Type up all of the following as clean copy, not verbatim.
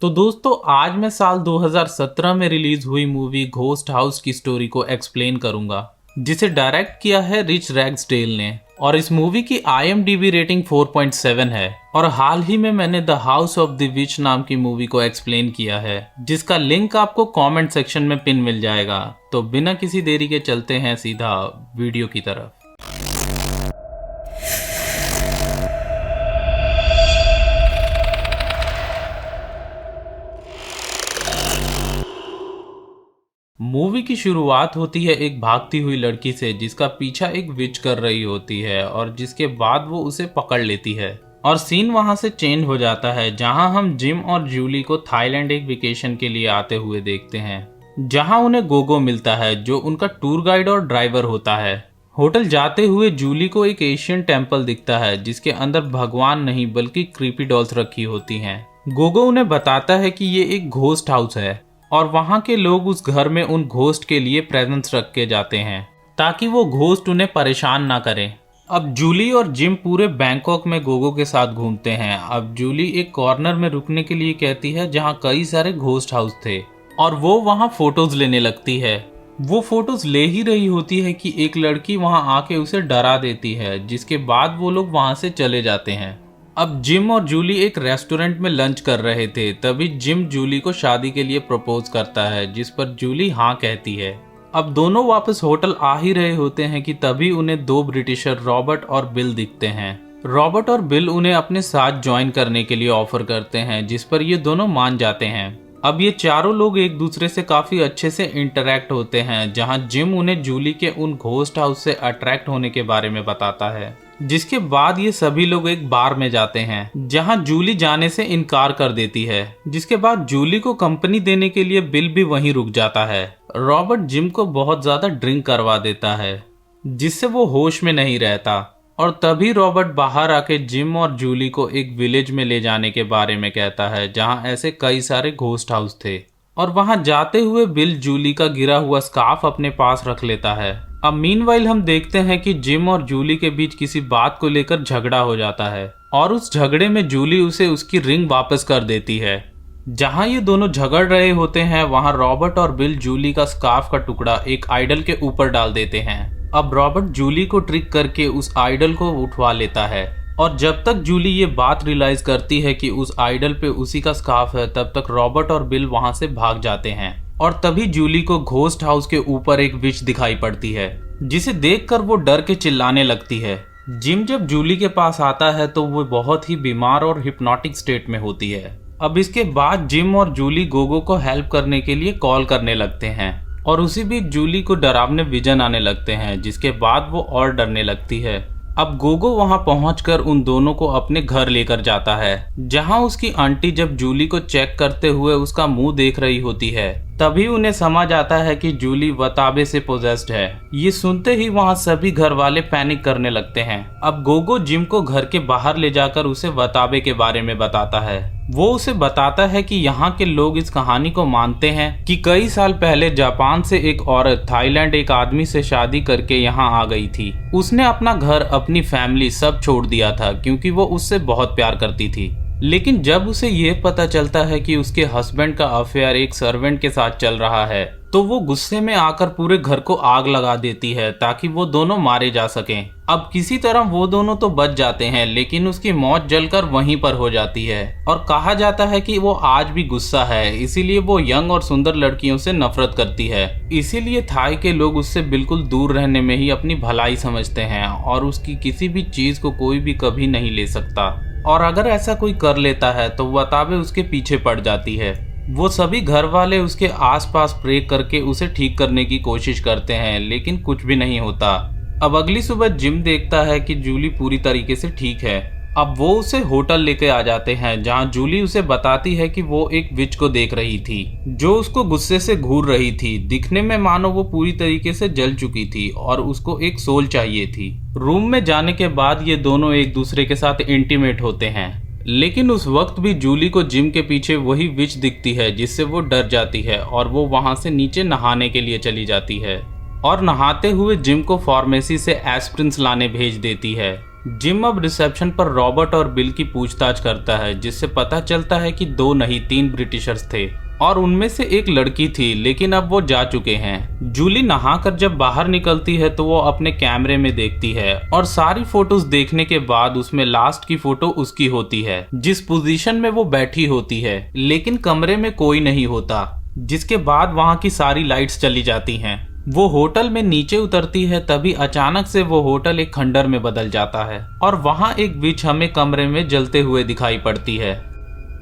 तो दोस्तों आज मैं साल 2017 में रिलीज हुई मूवी घोस्ट हाउस की स्टोरी को एक्सप्लेन करूंगा, जिसे डायरेक्ट किया है रिच रैग्सडेल ने। और इस मूवी की IMDb रेटिंग 4.7 है। और हाल ही में मैंने the house of the which नाम की मूवी को एक्सप्लेन किया है, जिसका लिंक आपको कमेंट सेक्शन में पिन मिल जाएगा। तो बिना किसी देरी के चलते हैं सीधा वीडियो की तरफ। मूवी की शुरुआत होती है एक भागती हुई लड़की से, जिसका पीछा एक विच कर रही होती है और जिसके बाद वो उसे पकड़ लेती है। और सीन वहां से चेंज हो जाता है, जहां हम जिम और जूली को थाईलैंड एक वेकेशन के लिए आते हुए देखते हैं, जहां उन्हें गोगो मिलता है जो उनका टूर गाइड और ड्राइवर होता है। होटल जाते हुए जूली को एक एशियन टेम्पल दिखता है, जिसके अंदर भगवान नहीं बल्कि क्रीपी डॉल्स रखी होती हैं। गोगो उन्हें बताता है कि ये एक घोस्ट हाउस है और वहां के लोग उस घर में उन घोस्ट के लिए प्रेजेंट्स रख के जाते हैं ताकि वो घोस्ट उन्हें परेशान ना करें। अब जूली और जिम पूरे बैंकॉक में गोगो के साथ घूमते हैं। अब जूली एक कॉर्नर में रुकने के लिए कहती है जहां कई सारे घोस्ट हाउस थे और वो वहां फोटोज लेने लगती है। वो फोटोज ले ही रही होती है कि एक लड़की वहां आके उसे डरा देती है, जिसके बाद वो लोग वहां से चले जाते हैं। अब जिम और जूली एक रेस्टोरेंट में लंच कर रहे थे, तभी जिम जूली को शादी के लिए प्रपोज करता है, जिस पर जूली हाँ कहती है। अब दोनों वापस होटल आ ही रहे होते हैं कि तभी उन्हें दो ब्रिटिशर रॉबर्ट और बिल दिखते हैं। रॉबर्ट और बिल उन्हें अपने साथ ज्वाइन करने के लिए ऑफर करते हैं, जिस पर ये दोनों मान जाते हैं। अब ये चारों लोग एक दूसरे से काफी अच्छे से इंटरेक्ट होते हैं, जहां जिम उन्हें जूली के उन घोस्ट हाउस से अट्रैक्ट होने के बारे में बताता है। जिसके बाद ये सभी लोग एक बार में जाते हैं, जहां जूली जाने से इनकार कर देती है। जिसके बाद जूली को कंपनी देने के लिए बिल भी वहीं रुक जाता है। रॉबर्ट जिम को बहुत ज्यादा ड्रिंक करवा देता है, जिससे वो होश में नहीं रहता। और तभी रॉबर्ट बाहर आके जिम और जूली को एक विलेज में ले जाने के बारे में कहता है, जहां ऐसे कई सारे घोस्ट हाउस थे। और वहां जाते हुए बिल जूली का गिरा हुआ स्कार्फ अपने पास रख लेता है। अब मीनवाइल हम देखते हैं कि जिम और जूली के बीच किसी बात को लेकर झगड़ा हो जाता है और उस झगड़े में जूली उसे उसकी रिंग वापस कर देती है। जहां ये दोनों झगड़ रहे होते हैं, वहां रॉबर्ट और बिल जूली का स्कार्फ का टुकड़ा एक आइडल के ऊपर डाल देते हैं। अब रॉबर्ट जूली को ट्रिक करके उस आइडल को उठवा लेता है और जब तक जूली ये बात रियलाइज करती है कि उस आइडल पे उसी का स्कार्फ है, तब तक रॉबर्ट और बिल वहां से भाग जाते हैं। और तभी जूली को घोस्ट हाउस के ऊपर एक विच दिखाई पड़ती है, जिसे देखकर वो डर के चिल्लाने लगती है। जिम जब जूली के पास आता है तो वो बहुत ही बीमार और हिप्नोटिक स्टेट में होती है। अब इसके बाद जिम और जूली गोगो को हेल्प करने के लिए कॉल करने लगते हैं और उसी बीच जूली को डरावने विजन आने लगते हैं, जिसके बाद वो और डरने लगती है। अब गोगो वहां पहुंचकर उन दोनों को अपने घर लेकर जाता है, जहां उसकी आंटी जब जूली को चेक करते हुए उसका मुंह देख रही होती है, तभी उन्हें समझ आता है कि जूली वताबे से पोजेस्ड है। ये सुनते ही वहां सभी घर वाले पैनिक करने लगते हैं। अब गोगो जिम को घर के बाहर ले जाकर उसे वताबे के बारे में बताता है। वो उसे बताता है कि यहाँ के लोग इस कहानी को मानते हैं कि कई साल पहले जापान से एक औरत थाईलैंड एक आदमी से शादी करके यहाँ आ गई थी। उसने अपना घर, अपनी फैमिली सब छोड़ दिया था क्योंकि वो उससे बहुत प्यार करती थी। लेकिन जब उसे ये पता चलता है कि उसके हस्बैंड का अफेयर एक सर्वेंट के साथ चल रहा है, तो वो गुस्से में आकर पूरे घर को आग लगा देती है ताकि वो दोनों मारे जा सकें। अब किसी तरह वो दोनों तो बच जाते हैं, लेकिन उसकी मौत जलकर वहीं पर हो जाती है। और कहा जाता है कि वो आज भी गुस्सा है, इसीलिए वो यंग और सुंदर लड़कियों से नफरत करती है। इसीलिए थाई के लोग उससे बिल्कुल दूर रहने में ही अपनी भलाई समझते हैं और उसकी किसी भी चीज को कोई भी कभी नहीं ले सकता। और अगर ऐसा कोई कर लेता है तो वताबे उसके पीछे पड़ जाती है। वो सभी घर वाले उसके आसपास प्रे करके उसे ठीक करने की कोशिश करते हैं, लेकिन कुछ भी नहीं होता। अब अगली सुबह जिम देखता है कि जूली पूरी तरीके से ठीक है। अब वो उसे होटल लेके आ जाते हैं, जहां जूली उसे बताती है कि वो एक विच को देख रही थी जो उसको गुस्से से घूर रही थी। दिखने में मानो वो पूरी तरीके से जल चुकी थी और उसको एक सोल चाहिए थी। रूम में जाने के बाद ये दोनों एक दूसरे के साथ इंटीमेट होते हैं, लेकिन उस वक्त भी जूली को जिम के पीछे वही विच दिखती है, जिससे वो डर जाती है और वो वहां से नीचे नहाने के लिए चली जाती है और नहाते हुए जिम को फार्मेसी से एस्प्रिन लाने भेज देती है। जिम अब रिसेप्शन पर रॉबर्ट और बिल की पूछताछ करता है, जिससे पता चलता है कि 2 नहीं 3 ब्रिटिशर्स थे और उनमें से एक लड़की थी, लेकिन अब वो जा चुके हैं। जूली नहाकर जब बाहर निकलती है तो वो अपने कैमरे में देखती है और सारी फोटोज देखने के बाद उसमें लास्ट की फोटो उसकी होती है, जिस पोजीशन में वो बैठी होती है, लेकिन कमरे में कोई नहीं होता। जिसके बाद वहाँ की सारी लाइट्स चली जाती हैं। वो होटल में नीचे उतरती है, तभी अचानक से वो होटल एक खंडर में बदल जाता है और वहाँ एक विच हमें कमरे में जलते हुए दिखाई पड़ती है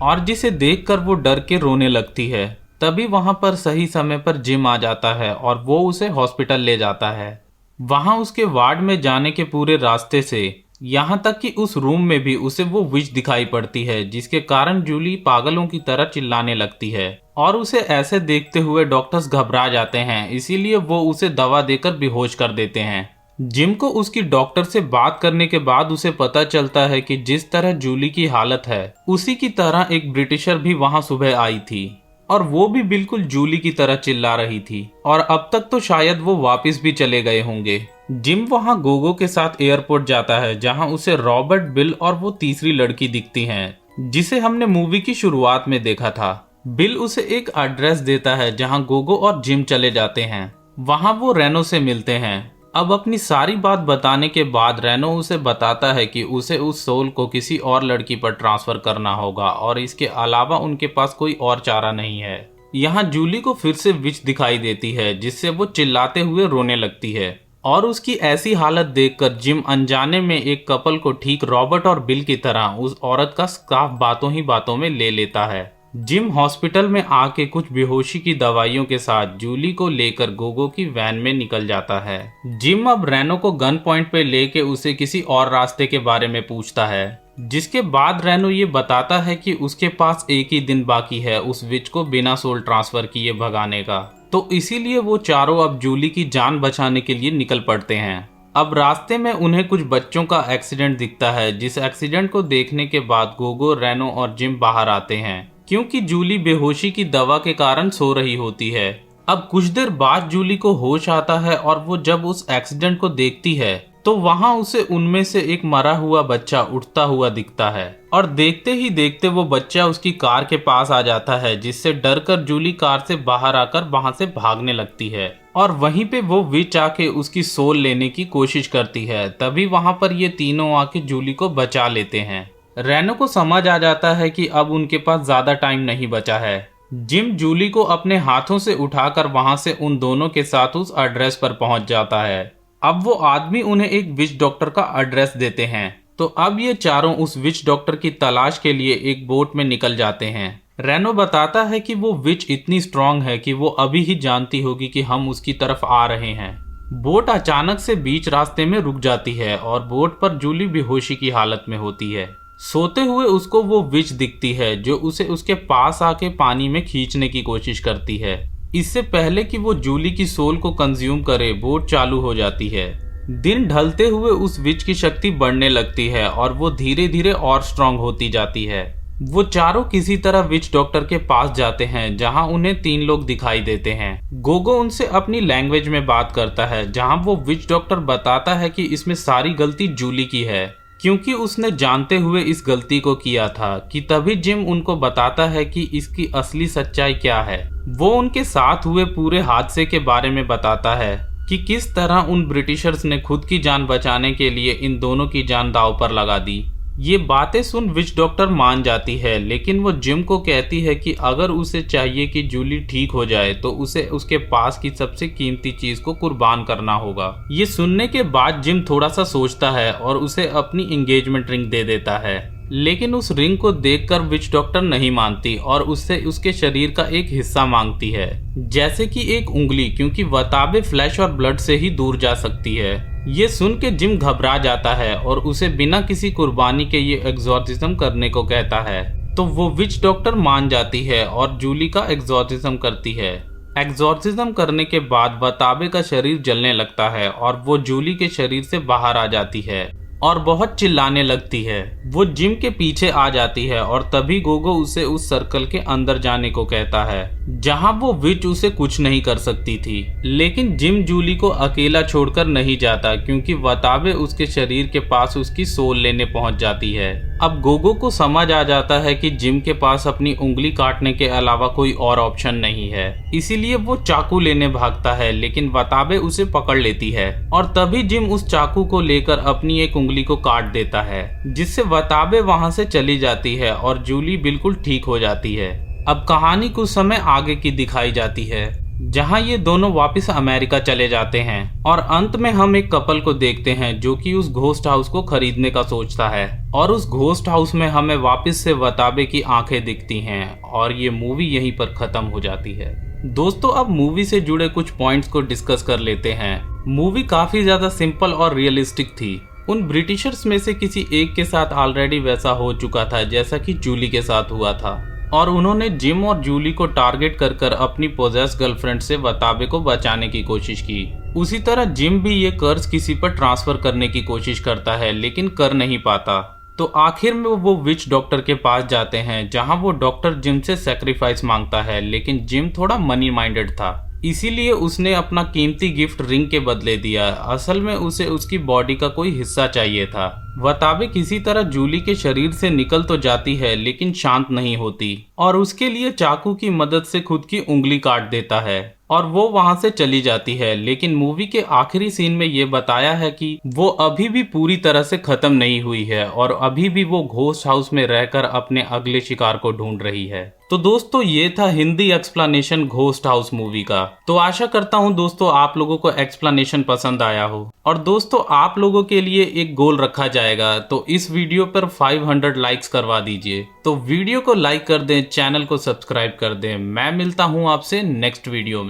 और जिसे देखकर वो डर के रोने लगती है। तभी वहाँ पर सही समय पर जिम आ जाता है और वो उसे हॉस्पिटल ले जाता है। वहाँ उसके वार्ड में जाने के पूरे रास्ते से यहाँ तक कि उस रूम में भी उसे वो विच दिखाई पड़ती है, जिसके कारण जूली पागलों की तरह चिल्लाने लगती है और उसे ऐसे देखते हुए डॉक्टर्स घबरा जाते हैं, इसीलिए वो उसे दवा देकर बेहोश कर देते हैं। जिम को उसकी डॉक्टर से बात करने के बाद उसे पता चलता है कि जिस तरह जूली की हालत है उसी की तरह एक ब्रिटिशर भी वहां सुबह आई थी और वो भी बिल्कुल जूली की तरह चिल्ला रही थी और अब तक तो शायद वो वापस भी चले गए होंगे। जिम वहां गोगो के साथ एयरपोर्ट जाता है, जहां उसे रॉबर्ट, बिल और वो तीसरी लड़की दिखती हैं जिसे हमने मूवी की शुरुआत में देखा था। बिल उसे एक एड्रेस देता है जहां गोगो और जिम चले जाते हैं। वहां वो रेनो से मिलते हैं। अब अपनी सारी बात बताने के बाद रेनो उसे बताता है कि उसे उस सोल को किसी और लड़की पर ट्रांसफर करना होगा और इसके अलावा उनके पास कोई और चारा नहीं है। यहाँ जूली को फिर से विच दिखाई देती है, जिससे वो चिल्लाते हुए रोने लगती है और उसकी ऐसी हालत देखकर जिम अनजाने में एक कपल को ठीक रॉबर्ट और बिल की तरह उस औरत का स्कार्फ बातों ही बातों में ले लेता है। जिम हॉस्पिटल में आके कुछ बेहोशी की दवाइयों के साथ जूली को लेकर गोगो की वैन में निकल जाता है। जिम अब रेनो को गन पॉइंट पे लेके उसे किसी और रास्ते के बारे में पूछता है, जिसके बाद रेनो ये बताता है कि उसके पास एक ही दिन बाकी है उस विच को बिना सोल ट्रांसफर किए भगाने का, तो इसीलिए वो चारों अब जूली की जान बचाने के लिए निकल पड़ते हैं। अब रास्ते में उन्हें कुछ बच्चों का एक्सीडेंट दिखता है, जिस एक्सीडेंट को देखने के बाद गोगो, रेनो और जिम बाहर आते हैं क्योंकि जूली बेहोशी की दवा के कारण सो रही होती है। अब कुछ देर बाद जूली को होश आता है और वो जब उस एक्सीडेंट को देखती है तो वहां उसे उनमें से एक मरा हुआ बच्चा उठता हुआ दिखता है और देखते ही देखते वो बच्चा उसकी कार के पास आ जाता है, जिससे डरकर जूली कार से बाहर आकर वहां से भागने लगती है और वहीं पे वो विच आके उसकी सोल लेने की कोशिश करती है। तभी वहां पर ये तीनों आके जूली को बचा लेते हैं। रेनो को समझ आ जाता है कि अब उनके पास ज्यादा टाइम नहीं बचा है। जिम जूली को अपने हाथों से उठाकर वहां से उन दोनों के साथ उस एड्रेस पर पहुंच जाता है। अब वो आदमी उन्हें एक विच डॉक्टर का एड्रेस देते हैं, तो अब ये चारों उस विच डॉक्टर की तलाश के लिए एक बोट में निकल जाते हैं। रेनो बताता है कि वो विच इतनी स्ट्रांग है कि वो अभी ही जानती होगी कि हम उसकी तरफ आ रहे हैं। बोट अचानक से बीच रास्ते में रुक जाती है और बोट पर जूली बेहोशी की हालत में होती है। सोते हुए उसको वो विच दिखती है जो उसे उसके पास आके पानी में खींचने की कोशिश करती है। इससे पहले कि वो जूली की सोल को कंज्यूम करे, बोट चालू हो जाती है। दिन ढलते हुए उस विच की शक्ति बढ़ने लगती है और वो धीरे धीरे और स्ट्रांग होती जाती है। वो चारों किसी तरह विच डॉक्टर के पास जाते हैं, जहां उन्हें 3 लोग दिखाई देते हैं। गोगो उनसे अपनी लैंग्वेज में बात करता है, जहां वो विच डॉक्टर बताता है कि इसमें सारी गलती जूली की है क्योंकि उसने जानते हुए इस गलती को किया था। कि तभी जिम उनको बताता है कि इसकी असली सच्चाई क्या है। वो उनके साथ हुए पूरे हादसे के बारे में बताता है कि किस तरह उन ब्रिटिशर्स ने खुद की जान बचाने के लिए इन दोनों की जान दांव पर लगा दी। ये बातें सुन विच डॉक्टर मान जाती है, लेकिन वो जिम को कहती है कि अगर उसे चाहिए कि जूली ठीक हो जाए तो उसे उसके पास की सबसे कीमती चीज को कुर्बान करना होगा। ये सुनने के बाद जिम थोड़ा सा सोचता है और उसे अपनी एंगेजमेंट रिंग दे देता है, लेकिन उस रिंग को देखकर विच डॉक्टर नहीं मानती और उससे उसके शरीर का एक हिस्सा मांगती है, जैसे कि एक उंगली, क्योंकि वताबे फ्लैश और ब्लड से ही दूर जा सकती है। ये सुन के जिम घबरा जाता है और उसे बिना किसी कुर्बानी के ये एग्जॉर्सिज्म करने को कहता है, तो वो विच डॉक्टर मान जाती है और जूली का एग्जॉर्सिज्म करती है। एग्जॉर्सिज्म करने के बाद वताबे का शरीर जलने लगता है और वो जूली के शरीर से बाहर आ जाती है। और बहुत चिल्लाने लगती है। वो जिम के पीछे आ जाती है और तभी गोगो उसे उस सर्कल के अंदर जाने को कहता है जहां वो विच उसे कुछ नहीं कर सकती थी। लेकिन जिम जूली को अकेला छोड़कर नहीं जाता क्योंकि वताबे उसके शरीर के पास उसकी सोल लेने पहुंच जाती है। अब गोगो को समझ आ जाता है कि जिम के पास अपनी उंगली काटने के अलावा कोई और ऑप्शन नहीं है, इसीलिए वो चाकू लेने भागता है, लेकिन वताबे उसे पकड़ लेती है और तभी जिम उस चाकू को लेकर अपनी एक उंगली को काट देता है, जिससे वताबे वहां से चली जाती है और जूली बिल्कुल ठीक हो जाती है। अब कहानी कुछ समय आगे की दिखाई जाती है जहां ये दोनों वापस अमेरिका चले जाते हैं और अंत में हम एक कपल को देखते हैं जो कि उस घोस्ट हाउस को खरीदने का सोचता है और उस घोस्ट हाउस में हमें वापस से वताबे की आंखें दिखती हैं और ये मूवी यहीं पर खत्म हो जाती है। दोस्तों, अब मूवी से जुड़े कुछ पॉइंट्स को डिस्कस कर लेते हैं। मूवी काफी ज्यादा सिंपल और रियलिस्टिक थी। उन ब्रिटिशर्स में से किसी एक के साथ ऑलरेडी वैसा हो चुका था जैसा कि जूली के साथ हुआ था और उन्होंने जिम और जूली को टारगेट कर अपनी पोजेस गर्लफ्रेंड से वताबे को बचाने की कोशिश की। उसी तरह जिम भी ये कर्ज किसी पर ट्रांसफर करने की कोशिश करता है लेकिन कर नहीं पाता। तो आखिर में वो विच डॉक्टर के पास जाते हैं जहां वो डॉक्टर जिम से सैक्रिफाइस मांगता है, लेकिन जिम थोड़ा मनी माइंडेड था, इसीलिए उसने अपना कीमती गिफ्ट रिंग के बदले दिया। असल में उसे उसकी बॉडी का कोई हिस्सा चाहिए था। वताबे किसी तरह जूली के शरीर से निकल तो जाती है लेकिन शांत नहीं होती और उसके लिए चाकू की मदद से खुद की उंगली काट देता है और वो वहां से चली जाती है। लेकिन मूवी के आखिरी सीन में ये बताया है कि वो अभी भी पूरी तरह से खत्म नहीं हुई है और अभी भी वो घोस्ट हाउस में रहकर अपने अगले शिकार को ढूंढ रही है। तो दोस्तों, ये था Hindi explanation ghost house movie का। तो आशा करता हूँ दोस्तों आप लोगों को एक्सप्लेनेशन पसंद आया हो और दोस्तों आप लोगों के लिए एक गोल रखा जाएगा, तो इस वीडियो पर 500 लाइक्स करवा दीजिए। तो वीडियो को लाइक कर दें, चैनल को सब्सक्राइब कर दें। मैं मिलता हूँ आपसे नेक्स्ट वीडियो में।